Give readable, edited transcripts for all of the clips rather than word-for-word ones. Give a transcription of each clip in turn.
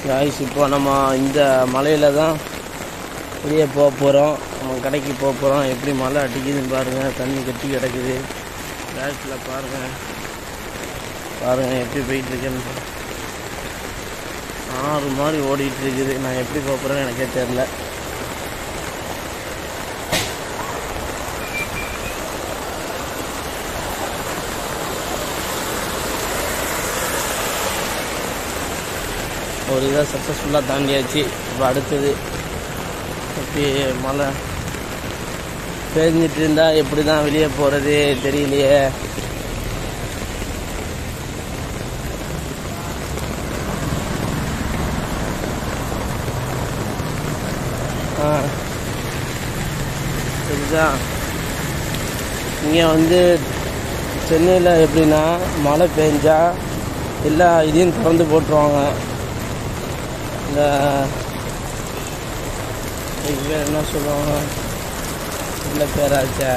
Guys இப்போ நம்ம இந்த மலையில் தான் வெளியே போக போகிறோம். நம்ம கடைக்கு போக போகிறோம். எப்படி மழை அடிக்குதுன்னு பாருங்கள். தண்ணி கட்டி கிடக்குது. கேஸில் பாருங்கள் எப்படி போயிட்டுருக்குன்னு. ஆறு மாதிரி ஓடிட்டுருக்குது. நான் எப்படி போக போகிறேன்னு எனக்கே தெரில. ஒரு இதாக சக்ஸஸ்ஃபுல்லாக தாண்டியாச்சு. இப்போ அடுத்தது எப்படி மழை பேஞ்சிட்டு இருந்தால் எப்படி தான் வெளியே போகிறது தெரியலையே. சரிதான். இங்கே சென்னையில் எப்படின்னா மழை பெஞ்சா எல்லா இதையும் திறந்து போட்டுருவாங்க. இந்த பேர் என்ன சொல்லுவாங்க, இல்லை பேராச்சா,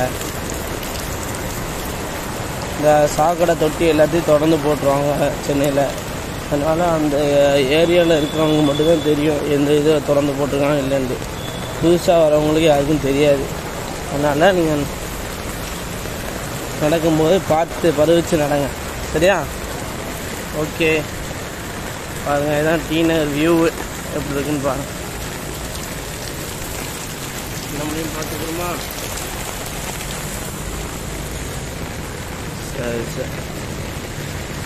இந்த சாக்கடை தொட்டி எல்லாத்தையும் திறந்து போட்டுருவாங்க சென்னையில். அதனால் அந்த ஏரியாவில் இருக்கிறவங்க மட்டும்தான் தெரியும் எந்த இதை திறந்து போட்டிருக்காங்க இல்லைன்ட்டு. புதுசாக வரவங்களுக்கு யாருக்கும் தெரியாது. அதனால் நீங்கள் நடக்கும்போது பார்த்து பருவிச்சு நடங்க. சரியா? ஓகே, பாருங்கள். இதுதான் டி நகர் வியூ எப்படி இருக்குன்னு பாருங்கள். நம்மளையும் பார்த்துக்கிறோமா?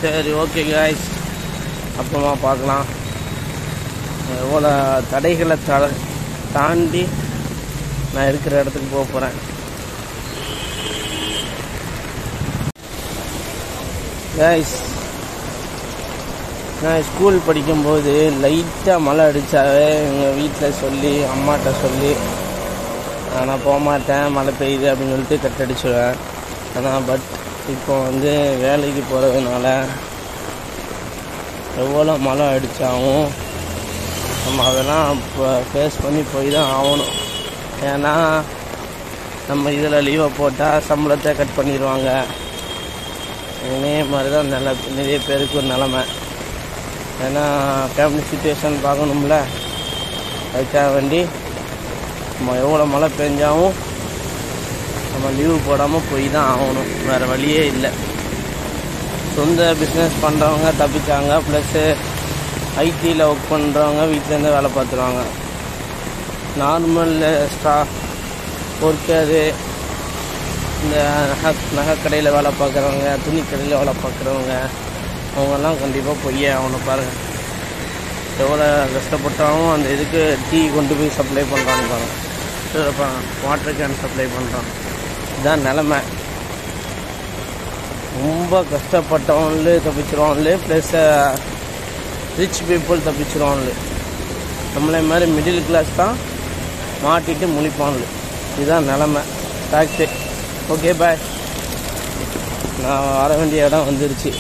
சரி ஓகே காய்ஸ், அப்புறமா பார்க்கலாம். எவ்வளோ தடைகளை தாண்டி நான் இருக்கிற இடத்துக்கு போக போகிறேன். காய்ஸ், நான் ஸ்கூல் படிக்கும்போது லைட்டாக மழை அடித்தாவே எங்கள் வீட்டில் சொல்லி அம்மாட்ட சொல்லி நான் போக மாட்டேன், மழை பெய்யுது அப்படின்னு சொல்லிட்டு கட்டடிச்சுடுவேன். ஆனால் இப்போ வேலைக்கு போகிறதுனால எவ்வளோ மழை அடித்தாலும் நம்ம அதெல்லாம் இப்போ ஃபேஸ் பண்ணி போய் தான் ஆகணும். ஏன்னா நம்ம இதில் லீவை போட்டால் சம்பளத்தை கட் பண்ணிடுவாங்க. இதே மாதிரி தான் நிறைய பேருக்கு ஒரு நிலமை. ஏன்னா ஃபேமிலி சுச்சுவேஷன் பார்க்கணும்ல, அதுக்காக வேண்டி நம்ம எவ்வளோ மழை பெஞ்சாலும் நம்ம லீவு போடாமல் போய் தான் ஆகணும். வேறு வழியே இல்லை. சொந்த பிஸ்னஸ் பண்ணுறவங்க தப்பிச்சாங்க. ப்ளஸ்ஸு ஐடியில் ஒர்க் பண்ணுறவங்க வீட்டிலேருந்து வேலை பார்த்துருவாங்க. நார்மல் ஒர்க்கரு, இந்த நகைக்கடையில் வேலை பார்க்குறவங்க, துணி கடையில் வேலை பார்க்குறவங்க, அவங்கெல்லாம் கண்டிப்பாக போயே ஆகணும். பாருங்கள் எவ்வளோ கஷ்டப்பட்டாலும் அந்த இதுக்கு டீ கொண்டு போய் சப்ளை பண்ணுறாங்க. பாருங்கள், வாட்டர் கேன் சப்ளை பண்ணுறான். இதுதான் நிலமை. ரொம்ப கஷ்டப்பட்டவங்களே தப்பிச்சிருவாங்களே, ப்ளஸ் ரிச் பீப்புள் தப்பிச்சிருவாங்களே. நம்மளே மாதிரி மிடில் கிளாஸ் தான் மாட்டிட்டு முழிப்பாங்களே. இதுதான் நிலமை, ஃபேக்ட்டு. Okay bye. நான் வர வேண்டிய இடம் வந்துருச்சு.